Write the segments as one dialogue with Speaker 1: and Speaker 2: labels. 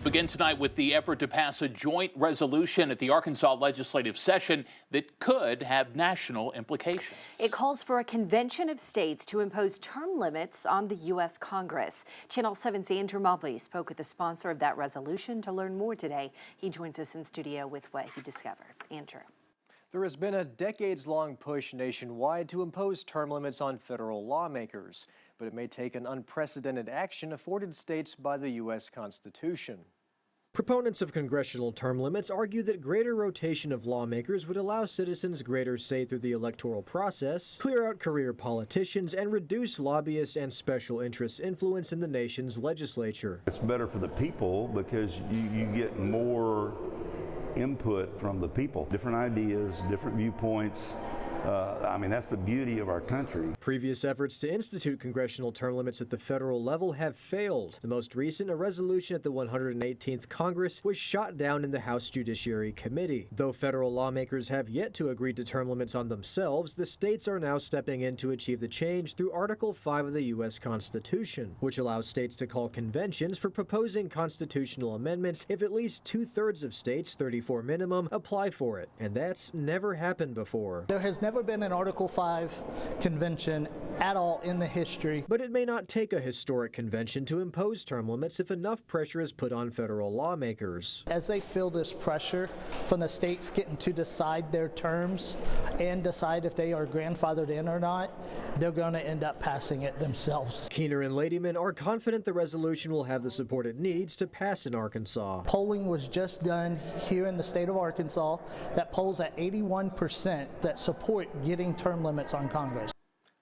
Speaker 1: Begin tonight with the effort to pass a joint resolution at the Arkansas legislative session that could have national implications.
Speaker 2: It calls for a convention of states to impose term limits on the U.S. Congress. Channel 7's Andrew Mobley spoke with the sponsor of that resolution to learn more today. He joins us in studio with what he discovered. Andrew.
Speaker 3: There has been a decades-long push nationwide to impose term limits on federal lawmakers, but it may take an unprecedented action afforded states by the U.S. Constitution. Proponents of congressional term limits argue that greater rotation of lawmakers would allow citizens greater say through the electoral process, clear out career politicians, and reduce lobbyists and special interests' influence in the nation's legislature.
Speaker 4: It's better for the people because you get more input from the people, different ideas, different viewpoints. That's the beauty of our country.
Speaker 3: Previous efforts to institute congressional term limits at the federal level have failed. The most recent, a resolution at the 118th Congress, was shot down in the House Judiciary Committee. Though federal lawmakers have yet to agree to term limits on themselves, the states are now stepping in to achieve the change through Article 5 of the U.S. Constitution, which allows states to call conventions for proposing constitutional amendments if at least 2/3 of states, 34 minimum, apply for it. And that's never happened before.
Speaker 5: There has never been an Article 5 convention at all in the history.
Speaker 3: But it may not take a historic convention to impose term limits if enough pressure is put on federal lawmakers.
Speaker 5: As they feel this pressure from the states getting to decide their terms and decide if they are grandfathered in or not, they're going to end up passing it themselves.
Speaker 3: Keener and Ladyman are confident the resolution will have the support it needs to pass in Arkansas.
Speaker 5: Polling was just done here in the state of Arkansas that polls at 81% that support getting term limits on Congress.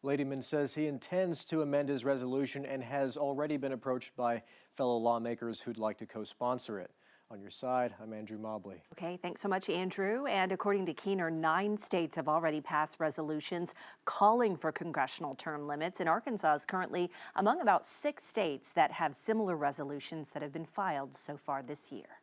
Speaker 3: Ladyman says he intends to amend his resolution and has already been approached by fellow lawmakers who'd like to co-sponsor it. On your side, I'm Andrew Mobley.
Speaker 2: Okay, thanks so much, Andrew. And according to Keener, 9 states have already passed resolutions calling for congressional term limits, and Arkansas is currently among about 6 states that have similar resolutions that have been filed so far this year.